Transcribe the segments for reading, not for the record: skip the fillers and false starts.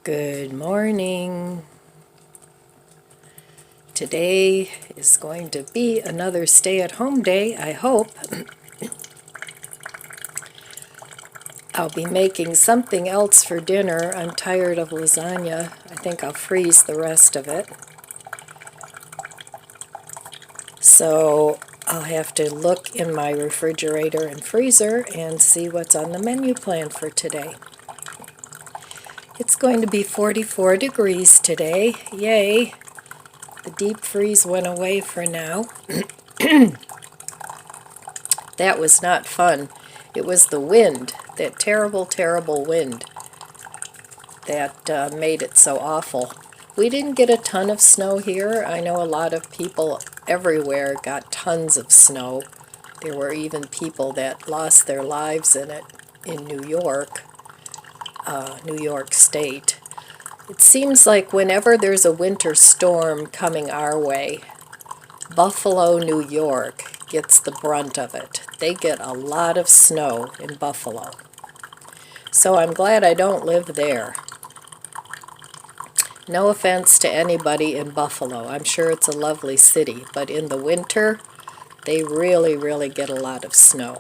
Good morning. Today is going to be another stay-at-home day, I hope. I'll be making something else for dinner. I'm tired of lasagna. I think I'll freeze the rest of it. So I'll have to look in my refrigerator and freezer and see what's on the menu plan for today. It's going to be 44 degrees today. Yay! The deep freeze went away for now. That was not fun. It was the wind, that terrible, terrible wind that made it so awful. We didn't get a ton of snow here. I know a lot of people everywhere got tons of snow. There were even people that lost their lives in it in New York State. It seems like whenever there's a winter storm coming our way, Buffalo, New York gets the brunt of it. They get a lot of snow in Buffalo. So I'm glad I don't live there. No offense to anybody in Buffalo. I'm sure it's a lovely city, but in the winter, they really, really get a lot of snow.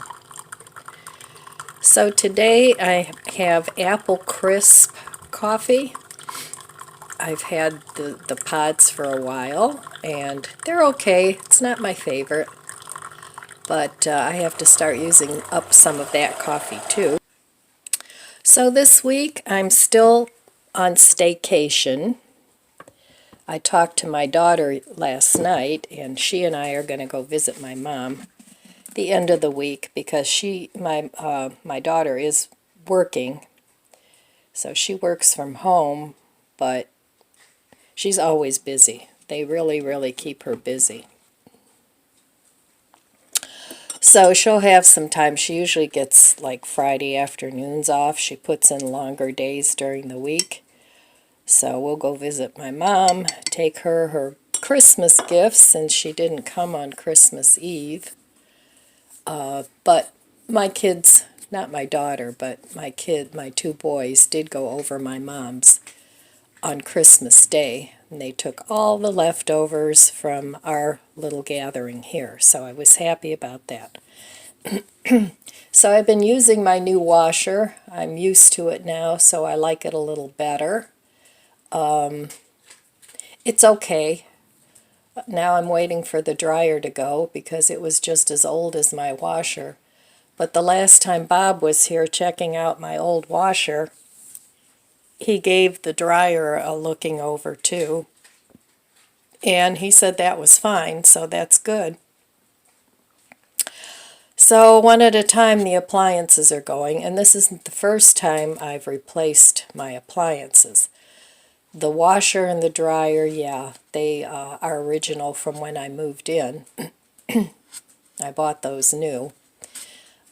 So today I have Apple Crisp coffee. I've had the pods for a while, and they're okay. It's not my favorite, but I have to start using up some of that coffee too. So this week I'm still on staycation. I talked to my daughter last night, and she and I are going to go visit my mom the end of the week because my daughter is working. So she works from home, but she's always busy. They really, really keep her busy. So she'll have some time. She usually gets like Friday afternoons off. She puts in longer days during the week. So we'll go visit my mom, take her Christmas gifts since she didn't come on Christmas Eve. But my kids, not my daughter, but my two boys did go over my mom's on Christmas Day. And they took all the leftovers from our little gathering here. So I was happy about that. So I've been using my new washer. I'm used to it now, so I like it a little better. It's okay. Now I'm waiting for the dryer to go because it was just as old as my washer. But the last time Bob was here checking out my old washer, he gave the dryer a looking over too. And he said that was fine, so that's good. So one at a time the appliances are going, and this isn't the first time I've replaced my appliances. The washer and the dryer, yeah, they are original from when I moved in. I bought those new.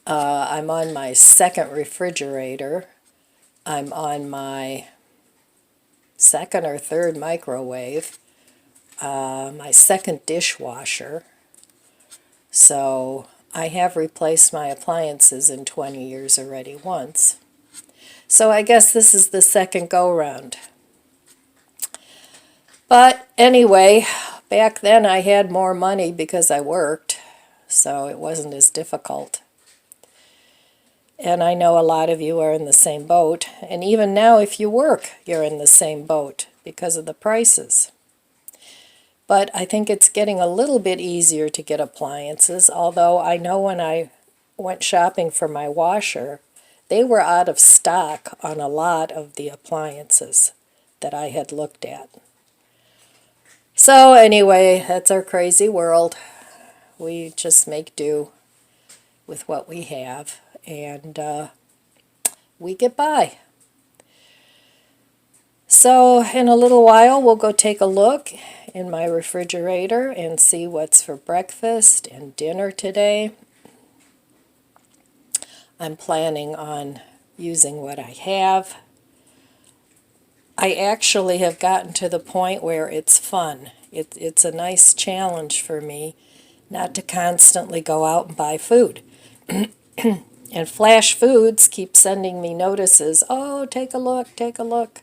I'm on my second refrigerator. I'm on my second or third microwave. My second dishwasher. So I have replaced my appliances in 20 years already once. So I guess this is the second go-round. But anyway, back then I had more money because I worked, so it wasn't as difficult. And I know a lot of you are in the same boat, and even now if you work, you're in the same boat because of the prices. But I think it's getting a little bit easier to get appliances, although I know when I went shopping for my washer, they were out of stock on a lot of the appliances that I had looked at. So anyway, that's our crazy world. We just make do with what we have, and we get by. So in a little while, we'll go take a look in my refrigerator and see what's for breakfast and dinner today. I'm planning on using what I have. I actually have gotten to the point where it's fun. It's a nice challenge for me not to constantly go out and buy food. And Flash Foods keep sending me notices, oh, take a look, take a look.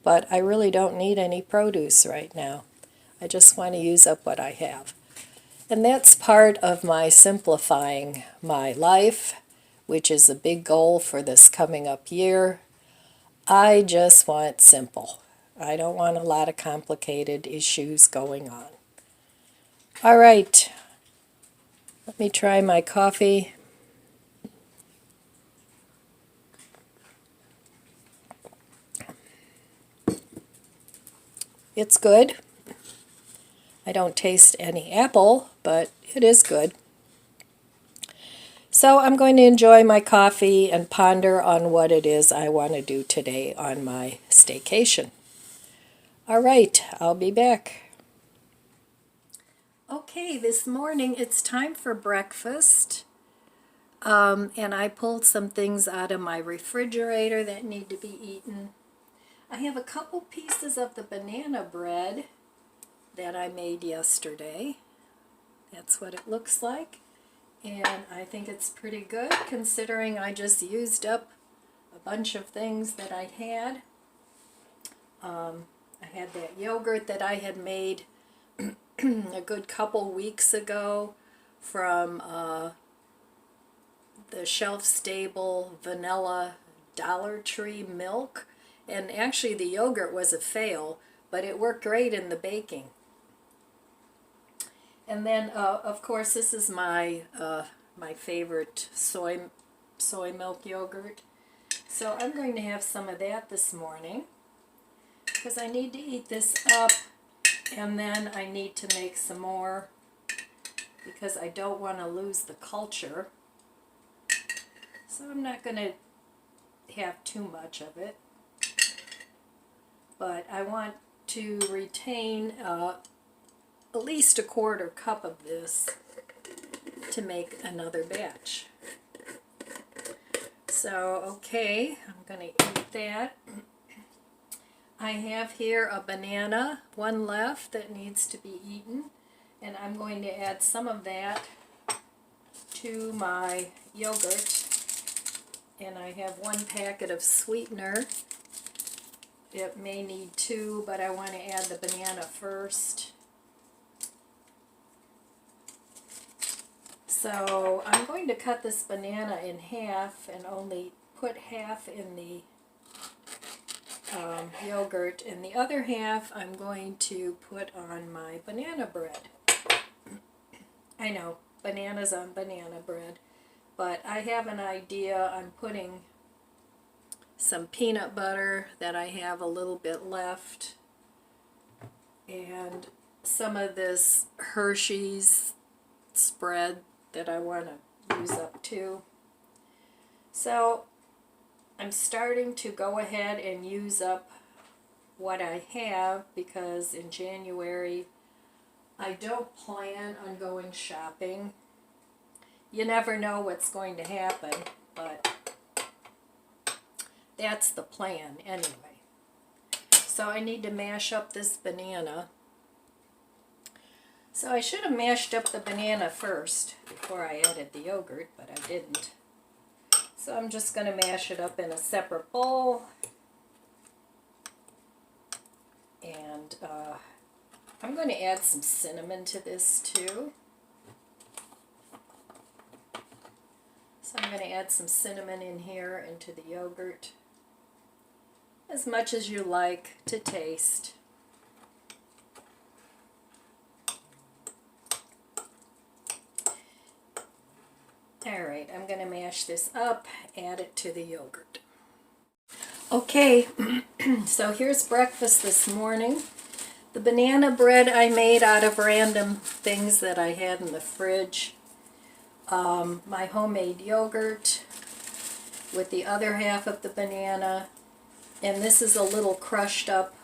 but I really don't need any produce right now. I just want to use up what I have. And that's part of my simplifying my life, which is a big goal for this coming up year. I just want simple. I don't want a lot of complicated issues going on. All right, let me try my coffee. It's good. I don't taste any apple, but it is good. So I'm going to enjoy my coffee and ponder on what it is I want to do today on my staycation. All right, I'll be back. Okay, this morning it's time for breakfast. And I pulled some things out of my refrigerator that need to be eaten. I have a couple pieces of the banana bread that I made yesterday. That's what it looks like. And I think it's pretty good considering I just used up a bunch of things that I had. I had that yogurt that I had made a good couple weeks ago from the shelf-stable vanilla Dollar Tree milk. And actually the yogurt was a fail, but it worked great in the baking. And then, of course, this is my my favorite soy milk yogurt. So I'm going to have some of that this morning because I need to eat this up, and then I need to make some more because I don't want to lose the culture. So I'm not going to have too much of it, but I want to retain at least a quarter cup of this to make another batch. So, okay, I'm going to eat that. I have here a banana, one left that needs to be eaten, and I'm going to add some of that to my yogurt. And I have one packet of sweetener. It may need two, but I want to add the banana first. So I'm going to cut this banana in half and only put half in the yogurt, and the other half I'm going to put on my banana bread. I know, bananas on banana bread, but I have an idea. I'm putting some peanut butter that I have a little bit left, and some of this Hershey's spread that I want to use up too. So I'm starting to go ahead and use up what I have because in January I don't plan on going shopping. You never know what's going to happen, but that's the plan anyway. So I need to mash up this banana. So I should have mashed up the banana first before I added the yogurt, but I didn't. So I'm just going to mash it up in a separate bowl. And I'm going to add some cinnamon to this too. So I'm going to add some cinnamon in here into the yogurt. As much as you like to taste. Alright, I'm going to mash this up, add it to the yogurt. Okay, so here's breakfast this morning. The banana bread I made out of random things that I had in the fridge. My homemade yogurt with the other half of the banana. And this is a little crushed up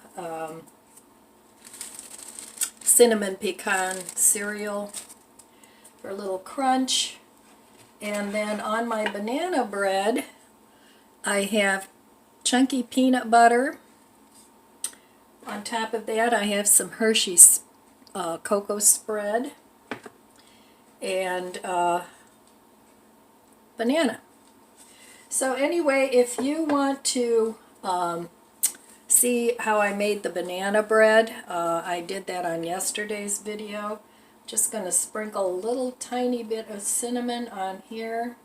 cinnamon pecan cereal for a little crunch. And then on my banana bread, I have chunky peanut butter. On top of that, I have some Hershey's cocoa spread and banana. So anyway, if you want to see how I made the banana bread. I did that on yesterday's video. Just going to sprinkle a little tiny bit of cinnamon on here.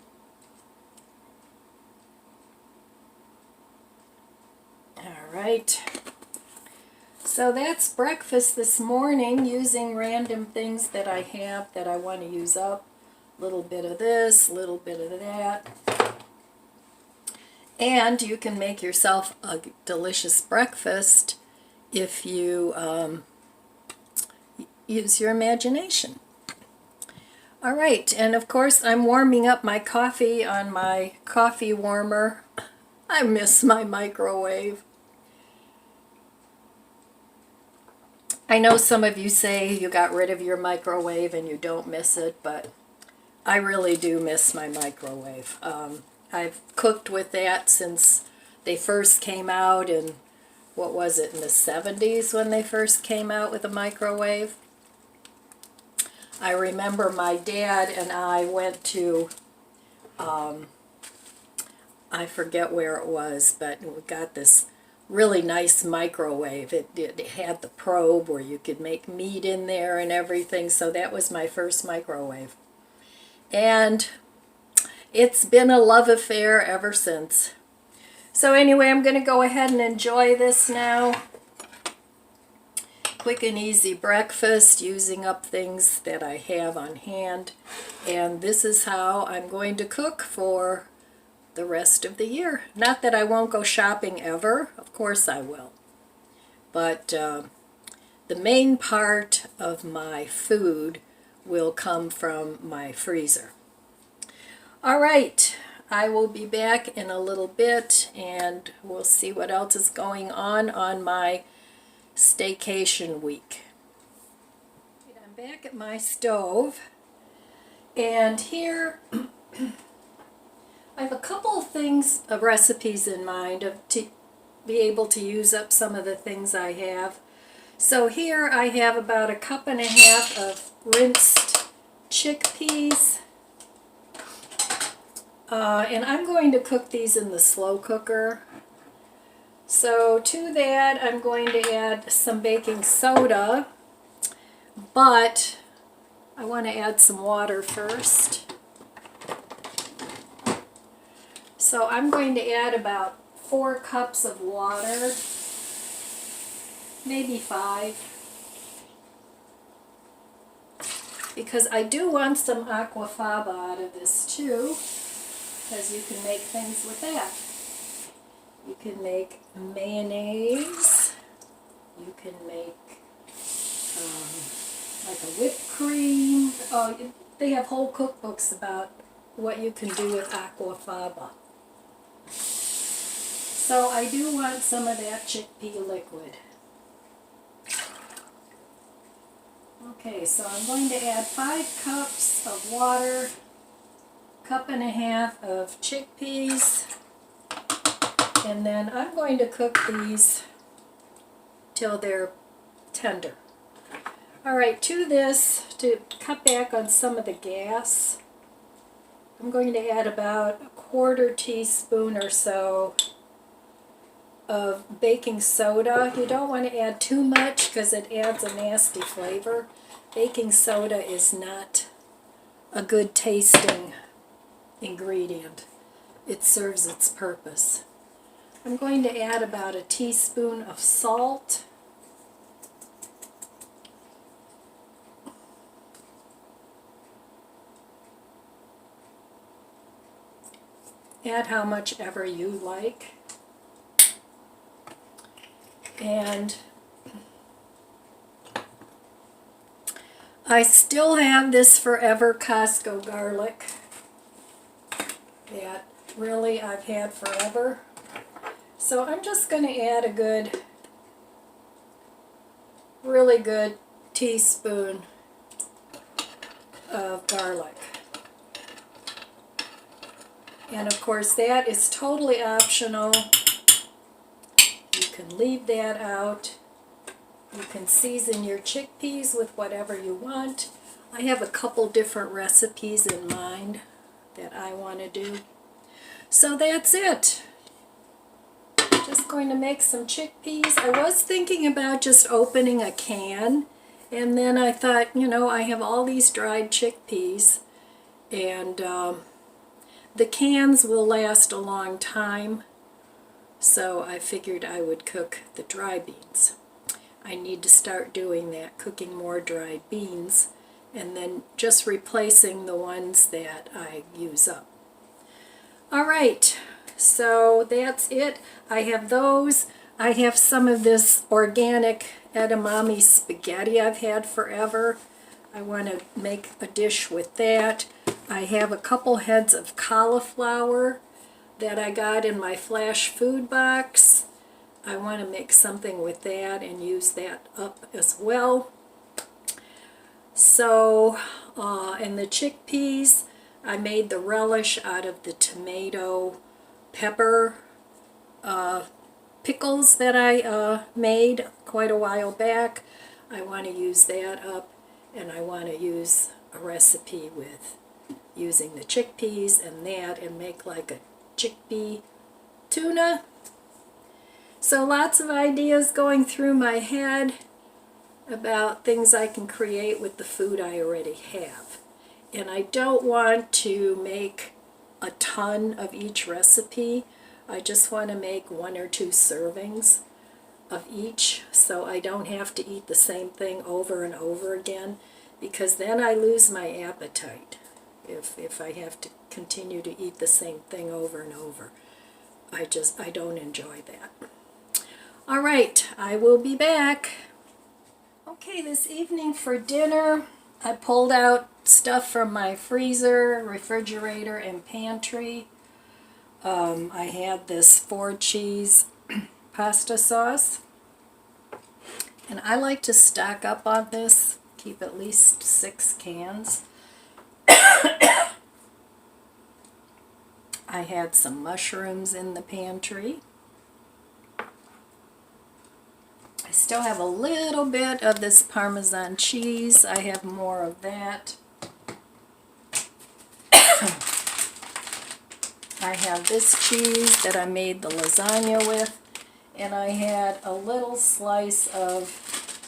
Alright, so that's breakfast this morning, using random things that I have that I want to use up. A little bit of this, a little bit of that. And you can make yourself a delicious breakfast if you use your imagination. Alright, and of course I'm warming up my coffee on my coffee warmer. I miss my microwave. I know some of you say you got rid of your microwave and you don't miss it, but I really do miss my microwave. I've cooked with that since they first came out in, what was it, in the 70s when they first came out with a microwave. I remember my dad and I went to, I forget where it was, but we got this really nice microwave. It had the probe where you could make meat in there and everything, so that was my first microwave. And it's been a love affair ever since. So anyway, I'm going to go ahead and enjoy this now. Quick and easy breakfast, using up things that I have on hand. And this is how I'm going to cook for the rest of the year. Not that I won't go shopping ever, of course I will. But the main part of my food will come from my freezer. All right, I will be back in a little bit and we'll see what else is going on my staycation week. I'm back at my stove, and here I have a couple of things, recipes in mind to be able to use up some of the things I have. So here I have about 1.5 cups of rinsed chickpeas. And I'm going to cook these in the slow cooker. So to that I'm going to add some baking soda, but I want to add some water first. So I'm going to add about 4 cups of water, maybe 5. Because I do want some aquafaba out of this too, because you can make things with that. You can make mayonnaise, you can make like a whipped cream. Oh, they have whole cookbooks about what you can do with aquafaba. So I do want some of that chickpea liquid. Okay, so I'm going to add 5 cups of water, 1.5 cups of chickpeas, and then I'm going to cook these till they're tender. Alright, to this, to cut back on some of the gas, I'm going to add about 1/4 teaspoon or so of baking soda. You don't want to add too much because it adds a nasty flavor. Baking soda is not a good tasting ingredient. It serves its purpose. I'm going to add about 1 teaspoon of salt. Add how much ever you like. And I still have this Forever Costco garlic that really I've had forever. So I'm just going to add a good, really good teaspoon of garlic. And of course that is totally optional. You can leave that out. You can season your chickpeas with whatever you want. I have a couple different recipes in mind that I want to do. So that's it. Just going to make some chickpeas. I was thinking about just opening a can, and then I thought, you know, I have all these dried chickpeas, and the cans will last a long time, so I figured I would cook the dry beans. I need to start doing that, cooking more dried beans, and then just replacing the ones that I use up. All right, so that's it. I have those. I have some of this organic edamame spaghetti I've had forever. I want to make a dish with that. I have a couple heads of cauliflower that I got in my flash food box. I want to make something with that and use that up as well. So, and the chickpeas, I made the relish out of the tomato pepper pickles that I made quite a while back. I want to use that up, and I want to use a recipe with using the chickpeas and that, and make like a chickpea tuna. So lots of ideas going through my head about things I can create with the food I already have. And I don't want to make a ton of each recipe. I just want to make 1 or 2 servings of each, so I don't have to eat the same thing over and over again, because then I lose my appetite if I have to continue to eat the same thing over and over. I don't enjoy that. All right, I will be back. Okay, this evening for dinner, I pulled out stuff from my freezer, refrigerator, and pantry. I had this 4-cheese pasta sauce, and I like to stock up on this, keep at least 6 cans. I had some mushrooms in the pantry. I still have a little bit of this Parmesan cheese. I have more of that. I have this cheese that I made the lasagna with, and I had a little slice of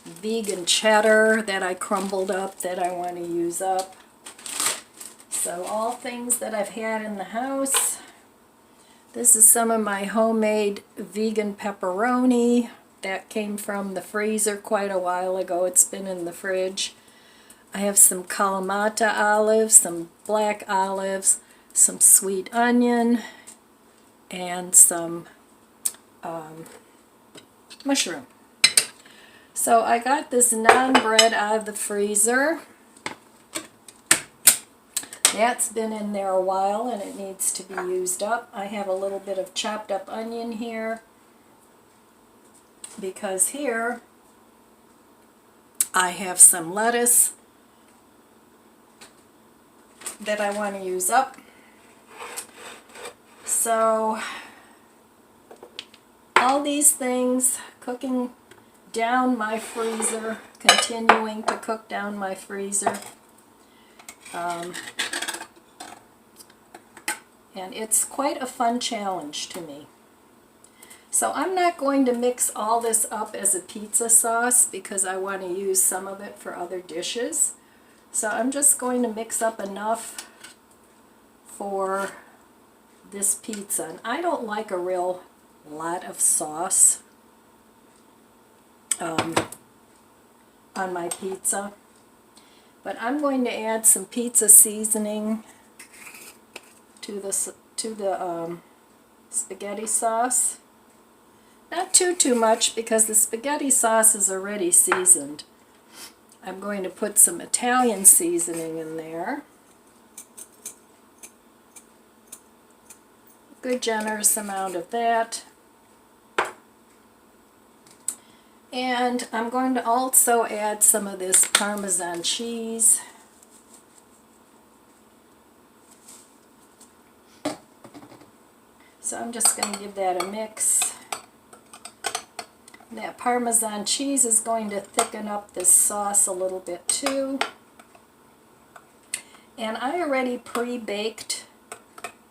vegan cheddar that I crumbled up that I want to use up. So all things that I've had in the house. This is some of my homemade vegan pepperoni that came from the freezer quite a while ago. It's been in the fridge. I have some Kalamata olives, some black olives, some sweet onion, and some mushroom. So I got this naan bread out of the freezer. That's been in there a while and it needs to be used up. I have a little bit of chopped up onion here, because here I have some lettuce that I want to use up. So all these things, cooking down my freezer, continuing to cook down my freezer. And it's quite a fun challenge to me. So I'm not going to mix all this up as a pizza sauce because I want to use some of it for other dishes. So I'm just going to mix up enough for this pizza. And I don't like a real lot of sauce on my pizza. But I'm going to add some pizza seasoning to the spaghetti sauce. Not too much, because the spaghetti sauce is already seasoned. I'm going to put some Italian seasoning in there. Good generous amount of that. And I'm going to also add some of this Parmesan cheese. So I'm just going to give that a mix. That Parmesan cheese is going to thicken up this sauce a little bit too. And I already pre-baked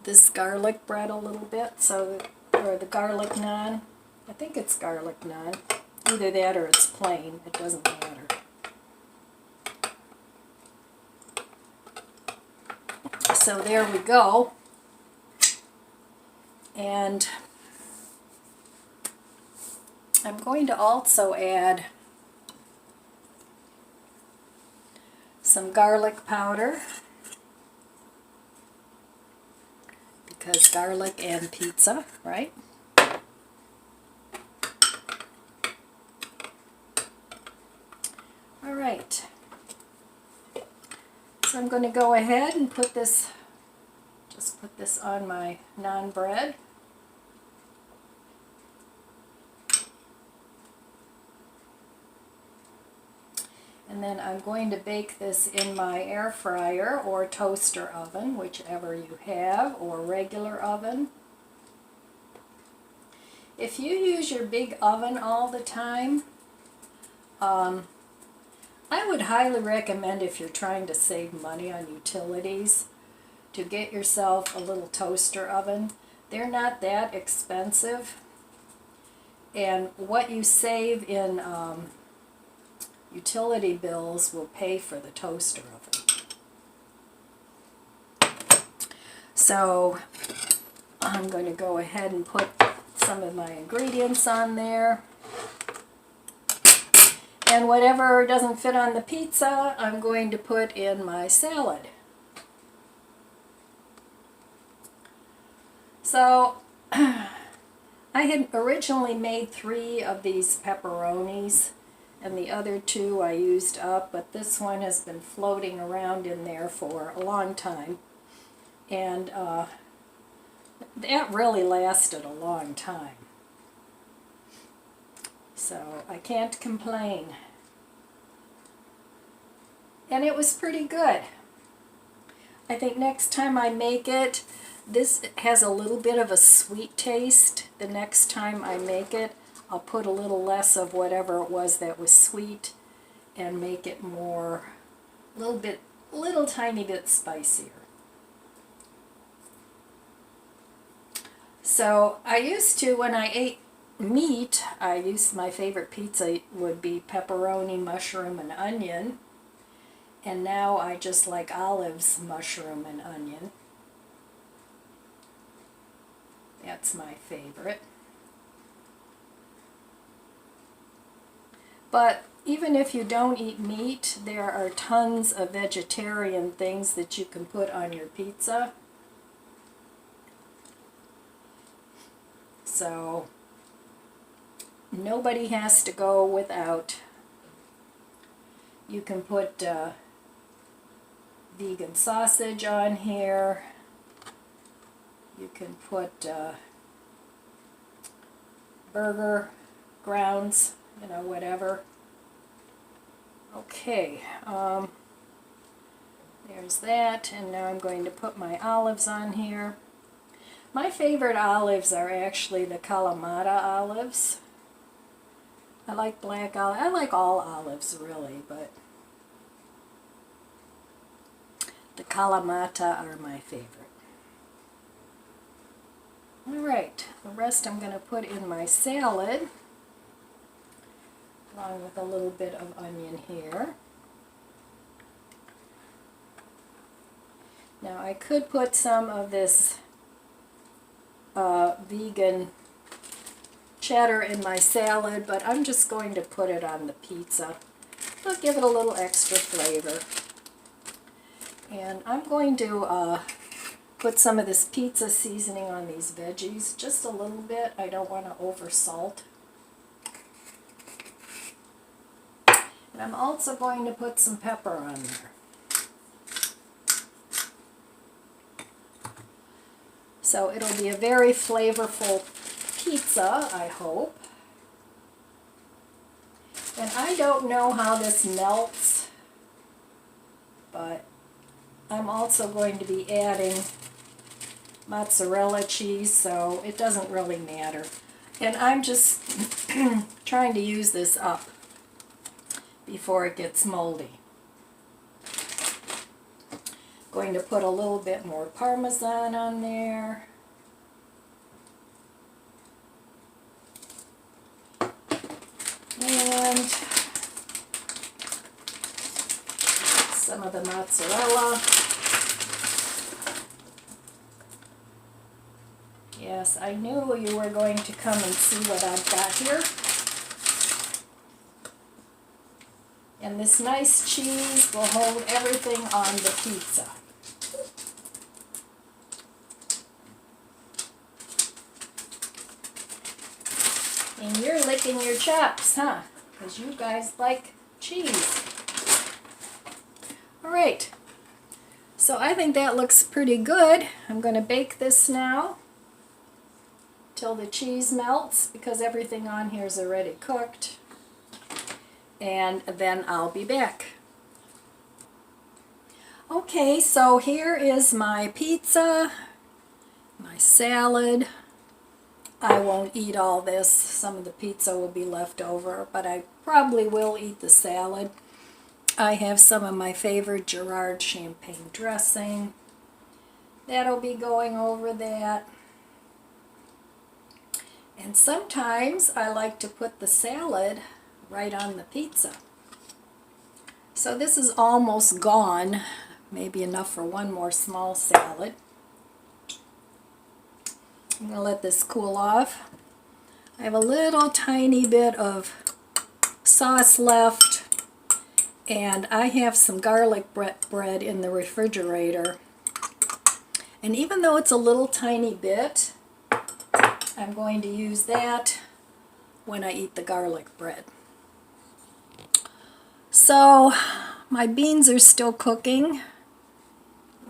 this garlic bread a little bit, or the garlic naan. I think it's garlic naan. Either that or it's plain. It doesn't matter. So there we go. And I'm going to also add some garlic powder, because garlic and pizza, right? All right. So I'm going to go ahead and put this, just put this on my naan bread. And then I'm going to bake this in my air fryer or toaster oven, whichever you have, or regular oven. If you use your big oven all the time, I would highly recommend, if you're trying to save money on utilities, to get yourself a little toaster oven. They're not that expensive, and what you save in utility bills will pay for the toaster oven. So I'm going to go ahead and put some of my ingredients on there. And whatever doesn't fit on the pizza, I'm going to put in my salad. So I had originally made 3 of these pepperonis, and the other 2 I used up, but this one has been floating around in there for a long time. And that really lasted a long time. So I can't complain. And it was pretty good. I think next time I make it, this has a little bit of a sweet taste. The next time I make it, I'll put a little less of whatever it was that was sweet and make it more, little tiny bit spicier. So I used to, when I ate meat, my favorite pizza would be pepperoni, mushroom, and onion. And now I just like olives, mushroom, and onion. That's my favorite. But even if you don't eat meat, there are tons of vegetarian things that you can put on your pizza. So nobody has to go without. You can put vegan sausage on here. You can put burger grounds, whatever. Okay, there's that, and now I'm going to put my olives on here. My favorite olives are actually the Kalamata olives. I like black olives. I like all olives, really, but the Kalamata are my favorite. Alright, the rest I'm going to put in my salad, along with a little bit of onion here. Now I could put some of this vegan cheddar in my salad, but I'm just going to put it on the pizza. It'll give it a little extra flavor. And I'm going to put some of this pizza seasoning on these veggies, just a little bit. I don't want to over salt. And I'm also going to put some pepper on there. So it'll be a very flavorful pizza, I hope. And I don't know how this melts, but I'm also going to be adding mozzarella cheese, so it doesn't really matter. And I'm just trying to use this up before it gets moldy. Going to put a little bit more Parmesan on there. And some of the mozzarella. Yes, I knew you were going to come and see what I've got here. And this nice cheese will hold everything on the pizza. And you're licking your chops, huh? Because you guys like cheese. All right. So I think that looks pretty good. I'm going to bake this now till the cheese melts because everything on here is already cooked. And then I'll be back. Okay, so here is my pizza, my salad. I won't eat all this. Some of the pizza will be left over, but I probably will eat the salad. I have some of my favorite Gerard champagne dressing. That'll be going over that. And sometimes I like to put the salad right on the pizza. So this is almost gone. Maybe enough for one more small salad. I'm going to let this cool off. I have a little tiny bit of sauce left, and I have some garlic bread in the refrigerator. And even though it's a little tiny bit, I'm going to use that when I eat the garlic bread. So my beans are still cooking.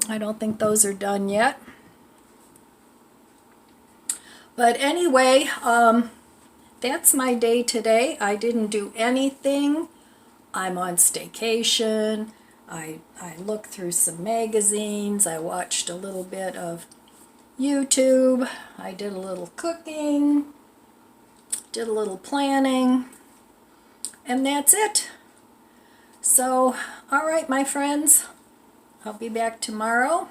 I don't think those are done yet. But anyway, that's my day today. I didn't do anything. I'm on staycation. I looked through some magazines. I watched a little bit of YouTube. I did a little cooking. Did a little planning. And that's it. So, all right, my friends. I'll be back tomorrow.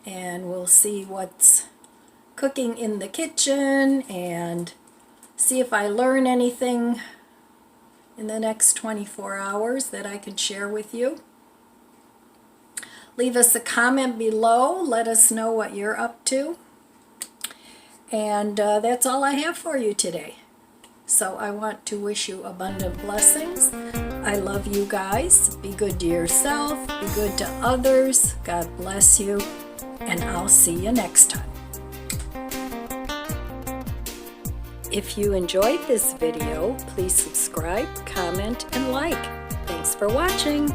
And we'll see what's cooking in the kitchen and see if I learn anything in the next 24 hours that I can share with you. Leave us a comment below. Let us know what you're up to. And that's all I have for you today. So I want to wish you abundant blessings. I love you guys. Be good to yourself. Be good to others. God bless you. And I'll see you next time. If you enjoyed this video, please subscribe, comment, and like. Thanks for watching.